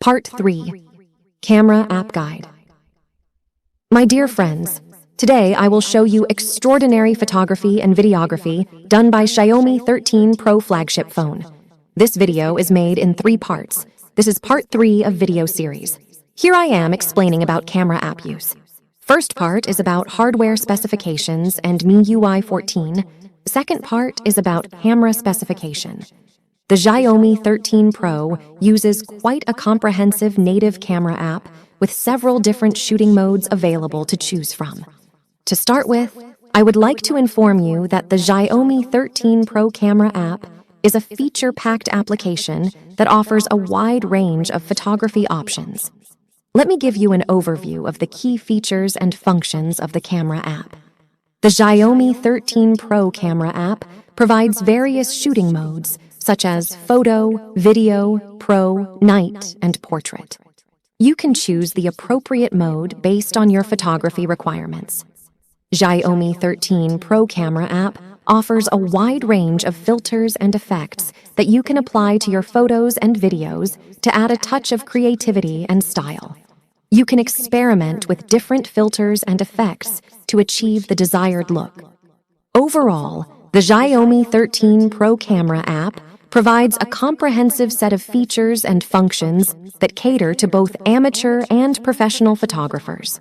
Part 3. Camera App Guide. My dear friends, today I will show you extraordinary photography and videography done by Xiaomi 13 Pro flagship phone. This video is made in 3 parts. This is part 3 of video series. Here I am explaining about camera app use. First part is about hardware specifications and MIUI 14. Second part is about camera specification. The Xiaomi 13 Pro uses quite a comprehensive native camera app with several different shooting modes available to choose from. To start with, I would like to inform you that the Xiaomi 13 Pro camera app is a feature-packed application that offers a wide range of photography options. Let me give you an overview of the key features and functions of the camera app. The Xiaomi 13 Pro camera app provides various shooting modes, such as photo, video, pro, night, and portrait. You can choose the appropriate mode based on your photography requirements. Xiaomi 13 Pro camera app offers a wide range of filters and effects that you can apply to your photos and videos to add a touch of creativity and style. You can experiment with different filters and effects to achieve the desired look. Overall, the Xiaomi 13 Pro camera app provides a comprehensive set of features and functions that cater to both amateur and professional photographers.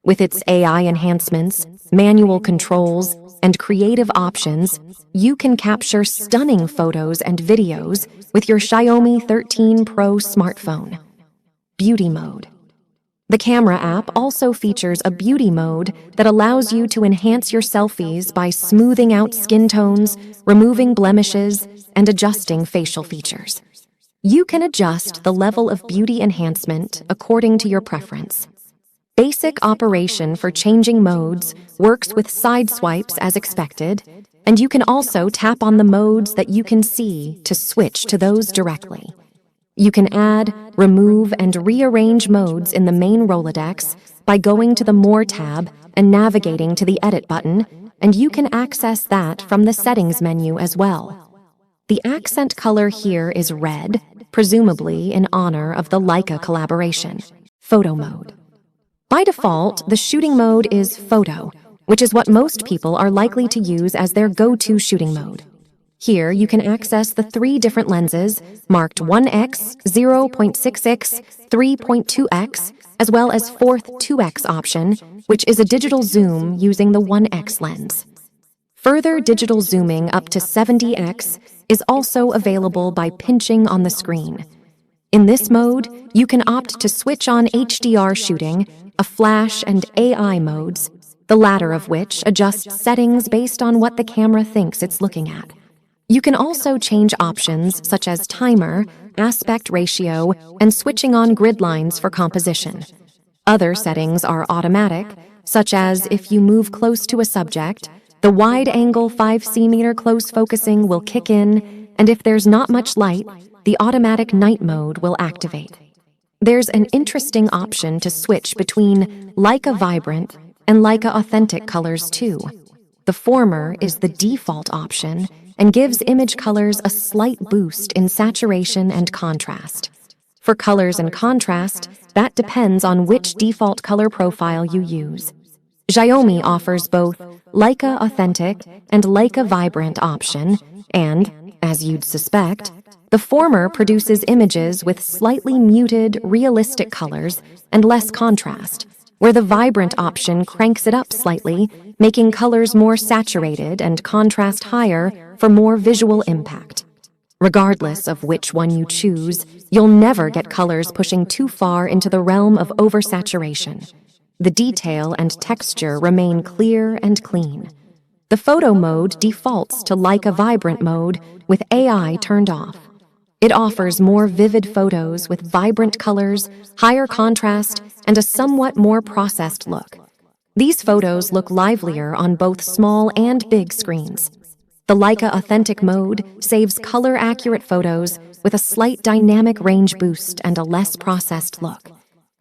With its AI enhancements, manual controls, and creative options, you can capture stunning photos and videos with your Xiaomi 13 Pro smartphone. Beauty mode. The camera app also features a beauty mode that allows you to enhance your selfies by smoothing out skin tones, removing blemishes, and adjusting facial features. You can adjust the level of beauty enhancement according to your preference. Basic operation for changing modes works with side swipes as expected, and you can also tap on the modes that you can see to switch to those directly. You can add, remove, and rearrange modes in the main Rolodex by going to the More tab and navigating to the Edit button, and you can access that from the Settings menu as well. The accent color here is red, presumably in honor of the Leica collaboration. Photo mode. By default, the shooting mode is photo, which is what most people are likely to use as their go-to shooting mode. Here, you can access the 3 different lenses, marked 1x, 0.6x, 3.2x, as well as 4th 2x option, which is a digital zoom using the 1x lens. Further digital zooming up to 70x is also available by pinching on the screen. In this mode, you can opt to switch on HDR shooting, a flash, and AI modes, the latter of which adjusts settings based on what the camera thinks it's looking at. You can also change options such as timer, aspect ratio, and switching on grid lines for composition. Other settings are automatic, such as if you move close to a subject, the wide-angle 5 cm close focusing will kick in, and if there's not much light, the automatic night mode will activate. There's an interesting option to switch between Leica Vibrant and Leica Authentic colors too. The former is the default option and gives image colors a slight boost in saturation and contrast. For colors and contrast, that depends on which default color profile you use. Xiaomi offers both Leica Authentic and Leica Vibrant option, and, as you'd suspect, the former produces images with slightly muted, realistic colors and less contrast, where the Vibrant option cranks it up slightly, making colors more saturated and contrast higher for more visual impact. Regardless of which one you choose, you'll never get colors pushing too far into the realm of oversaturation. The detail and texture remain clear and clean. The photo mode defaults to Leica Vibrant mode with AI turned off. It offers more vivid photos with vibrant colors, higher contrast, and a somewhat more processed look. These photos look livelier on both small and big screens. The Leica Authentic mode saves color-accurate photos with a slight dynamic range boost and a less processed look.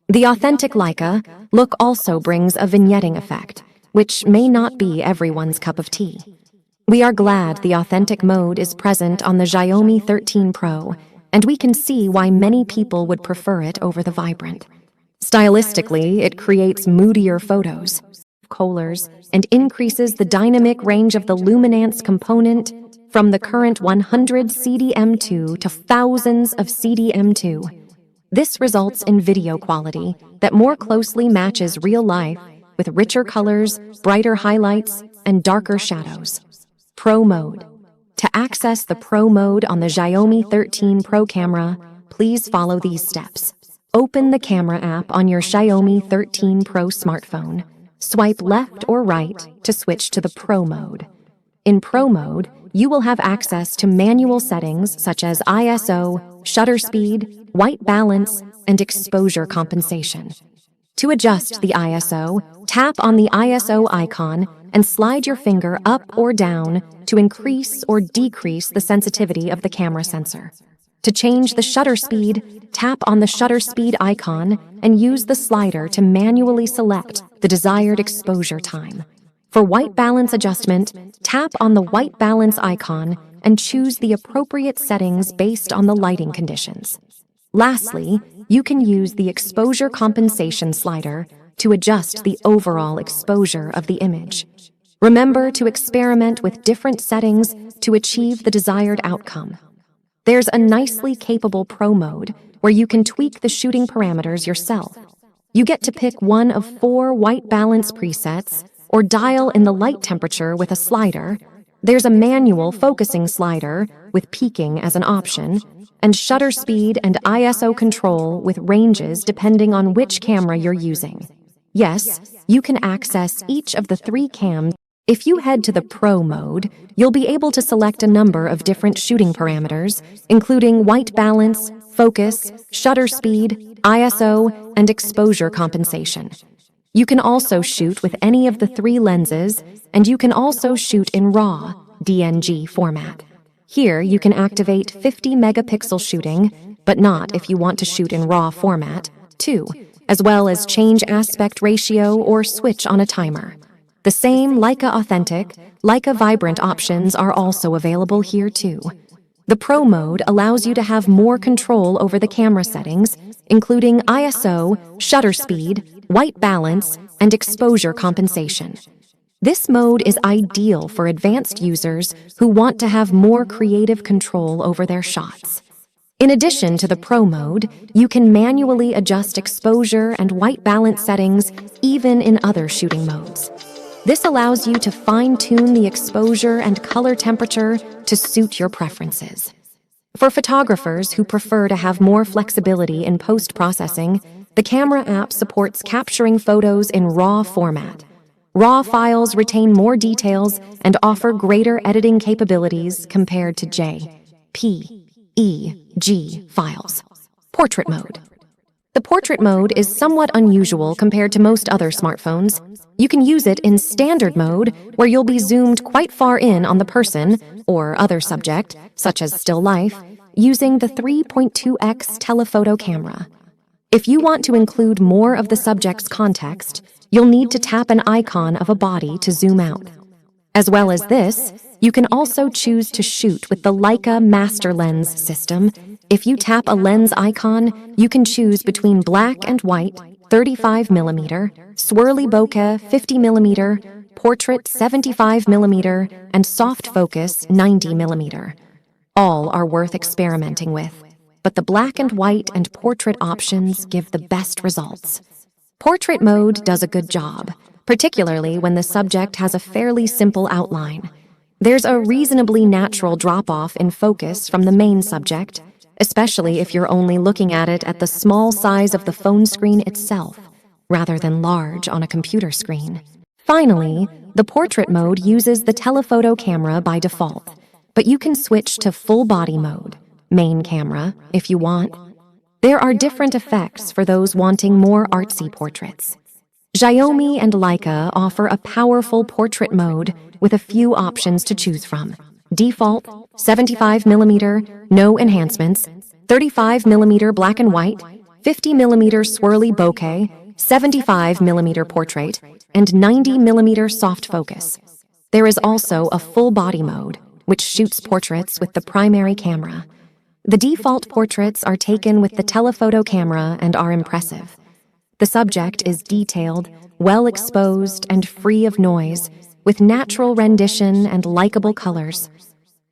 The Authentic Leica look also brings a vignetting effect, which may not be everyone's cup of tea. We are glad the Authentic mode is present on the Xiaomi 13 Pro, and we can see why many people would prefer it over the vibrant. Stylistically, it creates moodier photos, colors, and increases the dynamic range of the luminance component from the current 100 CDM2 to thousands of CDM2. This results in video quality that more closely matches real life with richer colors, brighter highlights, and darker shadows. Pro Mode. To access the Pro Mode on the Xiaomi 13 Pro camera, please follow these steps. Open the camera app on your Xiaomi 13 Pro smartphone. Swipe left or right to switch to the Pro Mode. In Pro Mode, you will have access to manual settings such as ISO, shutter speed, white balance, and exposure compensation. To adjust the ISO, tap on the ISO icon and slide your finger up or down to increase or decrease the sensitivity of the camera sensor. To change the shutter speed, tap on the shutter speed icon and use the slider to manually select the desired exposure time. For white balance adjustment, tap on the white balance icon and choose the appropriate settings based on the lighting conditions. Lastly, you can use the exposure compensation slider to adjust the overall exposure of the image. Remember to experiment with different settings to achieve the desired outcome. There's a nicely capable Pro Mode where you can tweak the shooting parameters yourself. You get to pick one of 4 white balance presets or dial in the light temperature with a slider. There's a manual focusing slider with peaking as an option, and shutter speed and ISO control with ranges depending on which camera you're using. Yes, you can access each of the 3 cams. If you head to the Pro Mode, you'll be able to select a number of different shooting parameters, including white balance, focus, shutter speed, ISO, and exposure compensation. You can also shoot with any of the 3 lenses, and you can also shoot in RAW, DNG format. Here, you can activate 50 megapixel shooting, but not if you want to shoot in RAW format, too, as well as change aspect ratio or switch on a timer. The same Leica Authentic, Leica Vibrant options are also available here too. The Pro Mode allows you to have more control over the camera settings, including ISO, shutter speed, white balance, and exposure compensation. This mode is ideal for advanced users who want to have more creative control over their shots. In addition to the Pro Mode, you can manually adjust exposure and white balance settings even in other shooting modes. This allows you to fine-tune the exposure and color temperature to suit your preferences. For photographers who prefer to have more flexibility in post-processing, the camera app supports capturing photos in RAW format. RAW files retain more details and offer greater editing capabilities compared to JPEG files. Portrait mode. The portrait mode is somewhat unusual compared to most other smartphones. You can use it in standard mode, where you'll be zoomed quite far in on the person or other subject, such as still life, using the 3.2x telephoto camera. If you want to include more of the subject's context, you'll need to tap an icon of a body to zoom out. As well as this, you can also choose to shoot with the Leica Master Lens system. If you tap a lens icon, you can choose between black and white, 35mm, swirly bokeh 50mm, portrait 75mm, and soft focus 90mm. All are worth experimenting with, but the black and white and portrait options give the best results. Portrait mode does a good job, particularly when the subject has a fairly simple outline. There's a reasonably natural drop-off in focus from the main subject, especially if you're only looking at it at the small size of the phone screen itself, rather than large on a computer screen. Finally, the portrait mode uses the telephoto camera by default, but you can switch to full body mode, main camera, if you want. There are different effects for those wanting more artsy portraits. Xiaomi and Leica offer a powerful portrait mode with a few options to choose from. Default, 75mm, no enhancements, 35mm black and white, 50mm swirly bokeh, 75mm portrait, and 90mm soft focus. There is also a full body mode, which shoots portraits with the primary camera. The default portraits are taken with the telephoto camera and are impressive. The subject is detailed, well exposed, and free of noise, with natural rendition and likable colors.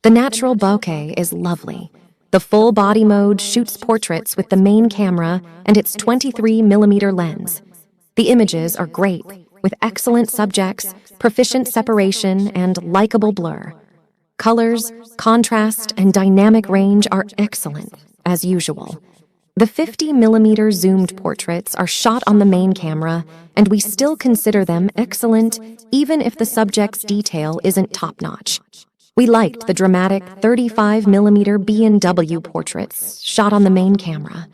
The natural bokeh is lovely. The full body mode shoots portraits with the main camera and its 23mm lens. The images are great, with excellent subjects, proficient separation, and likable blur. Colors, contrast, and dynamic range are excellent, as usual. The 50mm zoomed portraits are shot on the main camera, and we still consider them excellent even if the subject's detail isn't top-notch. We liked the dramatic 35mm B&W portraits shot on the main camera.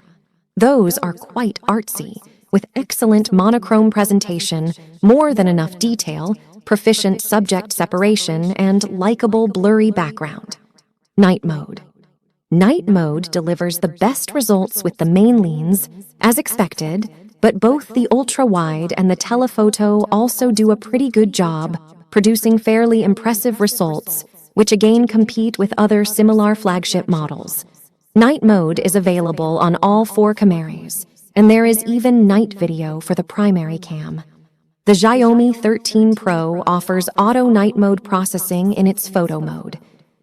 Those are quite artsy, with excellent monochrome presentation, more than enough detail, proficient subject separation, and likable blurry background. Night mode. Night mode delivers the best results with the main leans, as expected, but both the ultra-wide and the telephoto also do a pretty good job, producing fairly impressive results, which again compete with other similar flagship models. Night mode is available on all 4 cameras, and there is even night video for the primary cam. The Xiaomi 13 Pro offers auto night mode processing in its photo mode.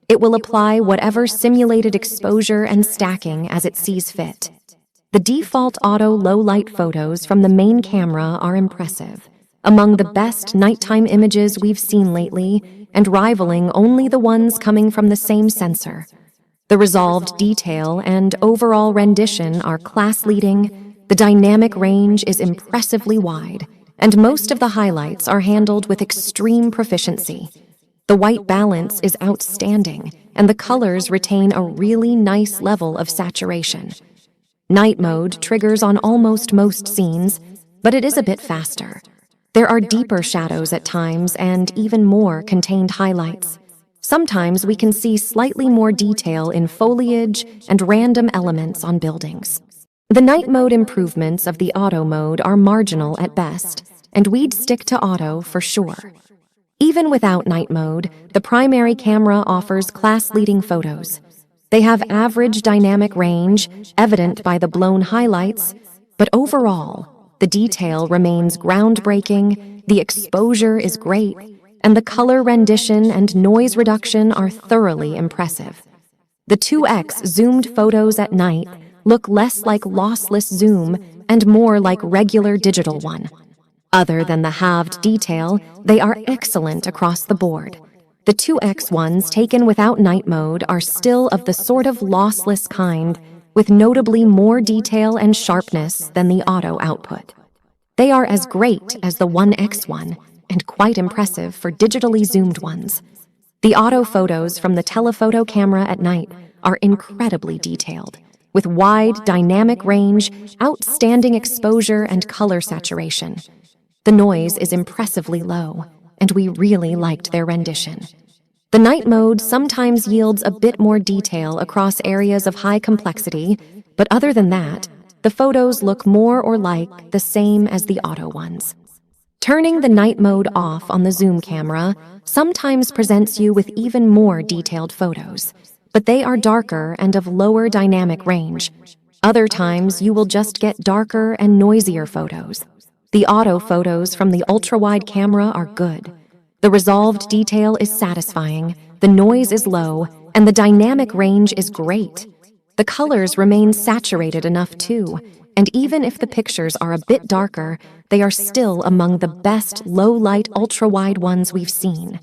It will apply whatever simulated exposure and stacking as it sees fit. The default auto low-light photos from the main camera are impressive, among the best nighttime images we've seen lately, and rivaling only the ones coming from the same sensor. The resolved detail and overall rendition are class-leading, the dynamic range is impressively wide, and most of the highlights are handled with extreme proficiency. The white balance is outstanding, and the colors retain a really nice level of saturation. Night mode triggers on almost most scenes, but it is a bit faster. There are deeper shadows at times and even more contained highlights. Sometimes we can see slightly more detail in foliage and random elements on buildings. The night mode improvements of the auto mode are marginal at best, and we'd stick to auto for sure. Even without night mode, the primary camera offers class-leading photos. They have average dynamic range, evident by the blown highlights, but overall, the detail remains groundbreaking, the exposure is great, and the color rendition and noise reduction are thoroughly impressive. The 2x zoomed photos at night look less like lossless zoom and more like regular digital one. Other than the halved detail, they are excellent across the board. The 2x ones taken without night mode are still of the sort of lossless kind, with notably more detail and sharpness than the auto output. They are as great as the 1x one, and quite impressive for digitally zoomed ones. The auto photos from the telephoto camera at night are incredibly detailed, with wide dynamic range, outstanding exposure, and color saturation. The noise is impressively low, and we really liked their rendition. The night mode sometimes yields a bit more detail across areas of high complexity, but other than that, the photos look more or like the same as the auto ones. Turning the night mode off on the zoom camera sometimes presents you with even more detailed photos, but they are darker and of lower dynamic range. Other times you will just get darker and noisier photos. The auto photos from the ultra-wide camera are good. The resolved detail is satisfying, the noise is low, and the dynamic range is great. The colors remain saturated enough too, and even if the pictures are a bit darker, they are still among the best low-light ultra-wide ones we've seen.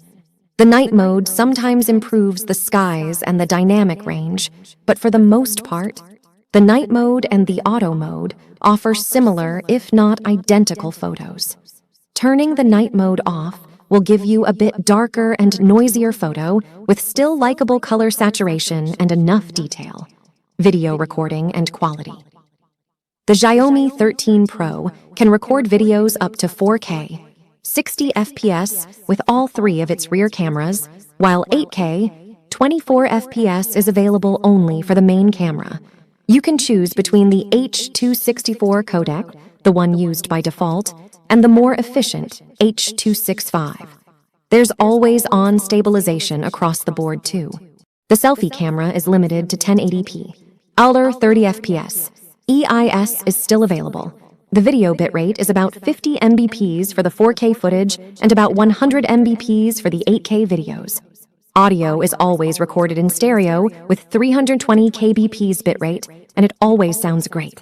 The night mode sometimes improves the skies and the dynamic range, but for the most part, the night mode and the auto mode offer similar, if not identical, photos. Turning the night mode off will give you a bit darker and noisier photo with still likable color saturation and enough detail, video recording, and quality. The Xiaomi 13 Pro can record videos up to 4K, 60 FPS with all 3 of its rear cameras, while 8K, 24 FPS is available only for the main camera. You can choose between the H.264 codec, the one used by default, and the more efficient H.265. There's always-on stabilization across the board too. The selfie camera is limited to 1080p. Ultra 30 FPS. EIS is still available. The video bitrate is about 50 Mbps for the 4K footage and about 100 Mbps for the 8K videos. Audio is always recorded in stereo with 320 kbps bitrate, and it always sounds great.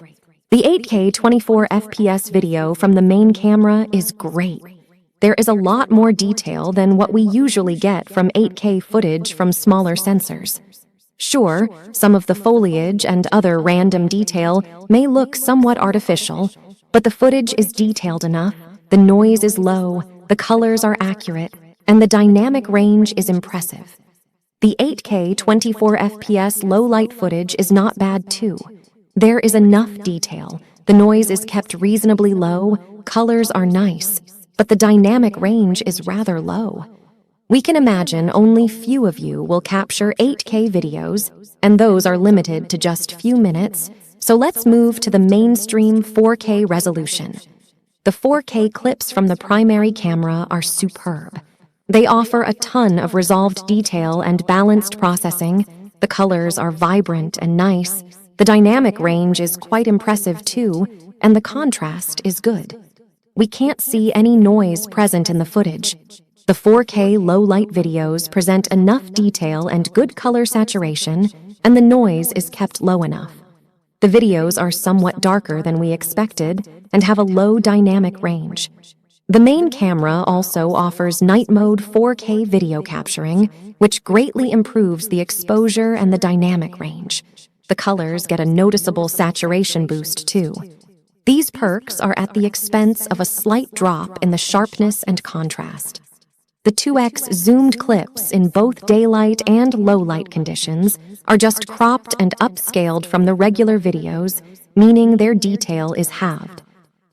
The 8K 24 FPS video from the main camera is great. There is a lot more detail than what we usually get from 8K footage from smaller sensors. Sure, some of the foliage and other random detail may look somewhat artificial, but the footage is detailed enough, the noise is low, the colors are accurate, and the dynamic range is impressive. The 8K 24 FPS low-light footage is not bad too. There is enough detail, the noise is kept reasonably low, colors are nice, but the dynamic range is rather low. We can imagine only few of you will capture 8K videos, and those are limited to just few minutes, so let's move to the mainstream 4K resolution. The 4K clips from the primary camera are superb. They offer a ton of resolved detail and balanced processing, the colors are vibrant and nice, the dynamic range is quite impressive too, and the contrast is good. We can't see any noise present in the footage. The 4K low-light videos present enough detail and good color saturation, and the noise is kept low enough. The videos are somewhat darker than we expected and have a low dynamic range. The main camera also offers night mode 4K video capturing, which greatly improves the exposure and the dynamic range. The colors get a noticeable saturation boost too. These perks are at the expense of a slight drop in the sharpness and contrast. The 2x zoomed clips in both daylight and low-light conditions are just cropped and upscaled from the regular videos, meaning their detail is halved.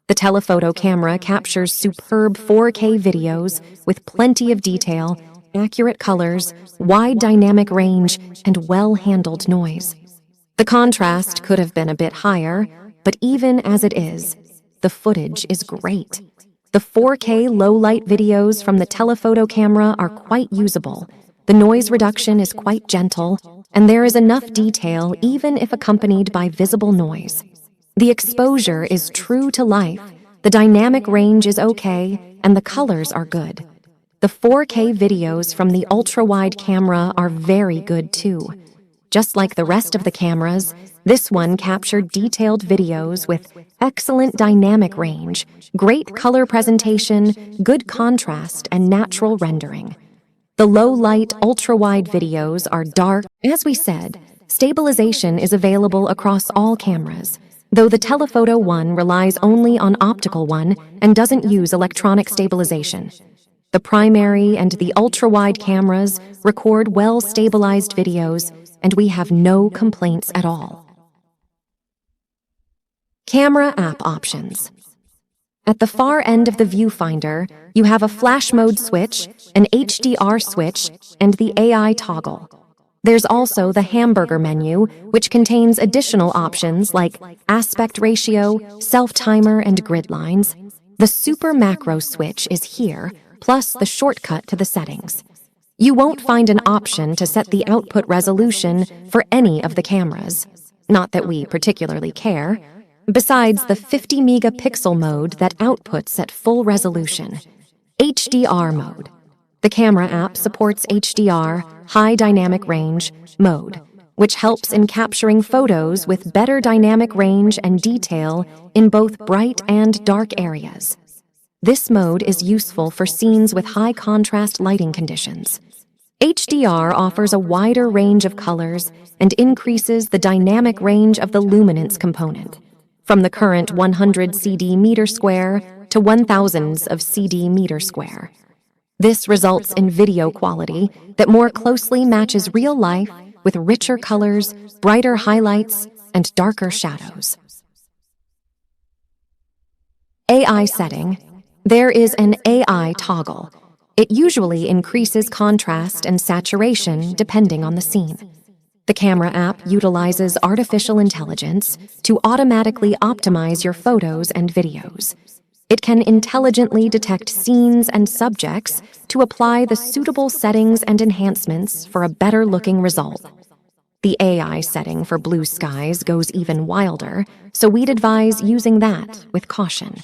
The telephoto camera captures superb 4K videos with plenty of detail, accurate colors, wide dynamic range, and well-handled noise. The contrast could have been a bit higher, but even as it is, the footage is great. The 4K low-light videos from the telephoto camera are quite usable. The noise reduction is quite gentle, and there is enough detail even if accompanied by visible noise. The exposure is true to life, the dynamic range is okay, and the colors are good. The 4K videos from the ultra-wide camera are very good too. Just like the rest of the cameras, this one captured detailed videos with excellent dynamic range, great color presentation, good contrast, and natural rendering. The low-light, ultra-wide videos are dark. As we said, stabilization is available across all cameras, though the telephoto one relies only on optical one and doesn't use electronic stabilization. The primary and the ultra-wide cameras record well-stabilized videos, and we have no complaints at all. Camera app options. At the far end of the viewfinder, you have a flash mode switch, an HDR switch, and the AI toggle. There's also the hamburger menu, which contains additional options like aspect ratio, self-timer, and grid lines. The super macro switch is here, plus the shortcut to the settings. You won't find an option to set the output resolution for any of the cameras. Not that we particularly care. Besides the 50 megapixel mode that outputs at full resolution. HDR mode. The camera app supports HDR, high dynamic range, mode, which helps in capturing photos with better dynamic range and detail in both bright and dark areas. This mode is useful for scenes with high contrast lighting conditions. HDR offers a wider range of colors and increases the dynamic range of the luminance component, from the current 100 CD meter square to 1000s of CD meter square. This results in video quality that more closely matches real life with richer colors, brighter highlights, and darker shadows. AI setting. There is an AI toggle. It usually increases contrast and saturation depending on the scene. The camera app utilizes artificial intelligence to automatically optimize your photos and videos. It can intelligently detect scenes and subjects to apply the suitable settings and enhancements for a better-looking result. The AI setting for blue skies goes even wilder, so we'd advise using that with caution.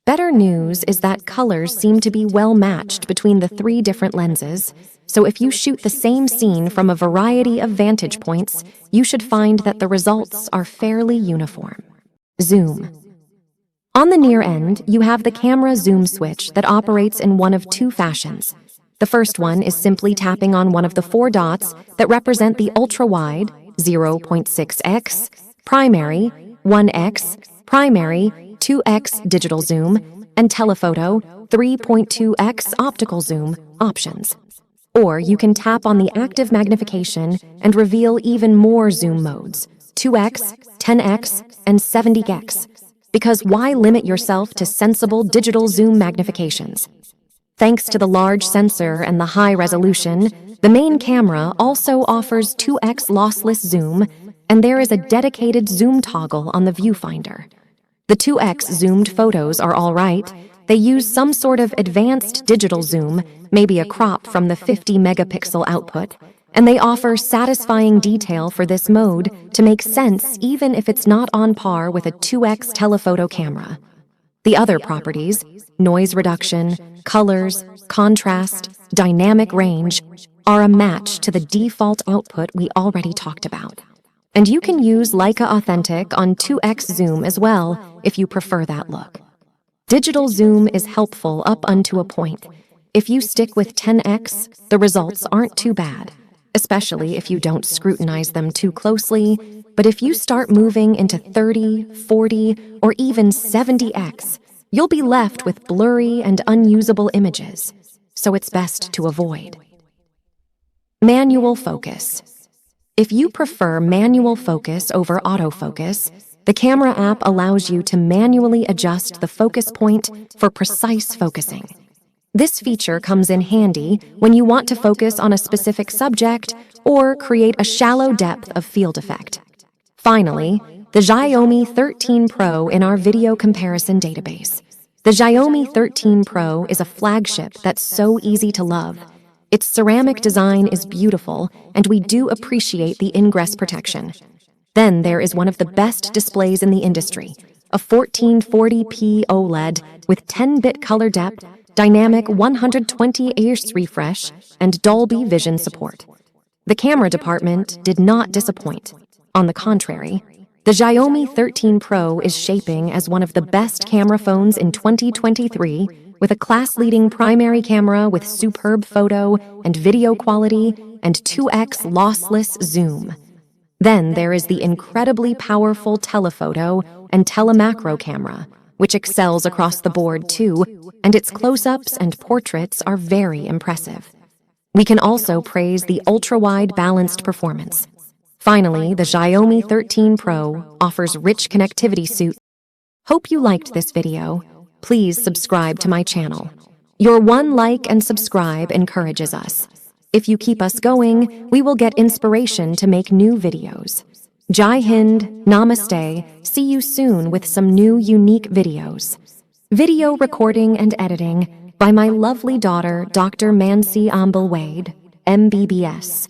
Better news is that colors seem to be well matched between the 3 different lenses, so if you shoot the same scene from a variety of vantage points, you should find that the results are fairly uniform. Zoom. On the near end, you have the camera zoom switch that operates in one of 2 fashions. The first one is simply tapping on one of the 4 dots that represent the ultra-wide 0.6x, primary 1x, primary 2x digital zoom, and telephoto 3.2x optical zoom options. Or you can tap on the active magnification and reveal even more zoom modes, 2x, 10x, and 70x. Because why limit yourself to sensible digital zoom magnifications? Thanks to the large sensor and the high resolution, the main camera also offers 2x lossless zoom, and there is a dedicated zoom toggle on the viewfinder. The 2x zoomed photos are all right. They use some sort of advanced digital zoom, maybe a crop from the 50 megapixel output, and they offer satisfying detail for this mode to make sense even if it's not on par with a 2x telephoto camera. The other properties, noise reduction, colors, contrast, dynamic range, are a match to the default output we already talked about. And you can use Leica Authentic on 2x zoom as well if you prefer that look. Digital zoom is helpful up unto a point. If you stick with 10x, the results aren't too bad, especially if you don't scrutinize them too closely. But if you start moving into 30, 40, or even 70x, you'll be left with blurry and unusable images, so it's best to avoid. Manual focus. If you prefer manual focus over autofocus, the camera app allows you to manually adjust the focus point for precise focusing. This feature comes in handy when you want to focus on a specific subject or create a shallow depth of field effect. Finally, the Xiaomi 13 Pro in our video comparison database. The Xiaomi 13 Pro is a flagship that's so easy to love. Its ceramic design is beautiful, and we do appreciate the ingress protection. Then there is one of the best displays in the industry, a 1440p OLED with 10-bit color depth, dynamic 120 Hz refresh, and Dolby Vision support. The camera department did not disappoint. On the contrary, the Xiaomi 13 Pro is shaping as one of the best camera phones in 2023, with a class-leading primary camera with superb photo and video quality and 2x lossless zoom. Then there is the incredibly powerful telephoto and telemacro camera, which excels across the board too, and its close-ups and portraits are very impressive. We can also praise the ultra-wide balanced performance. Finally, the Xiaomi 13 Pro offers rich connectivity suite. Hope you liked this video. Please subscribe to my channel. Your one like and subscribe encourages us. If you keep us going, we will get inspiration to make new videos. Jai Hind, Namaste, see you soon with some new unique videos. Video recording and editing by my lovely daughter, Dr. Mansi Ambal Wade, MBBS.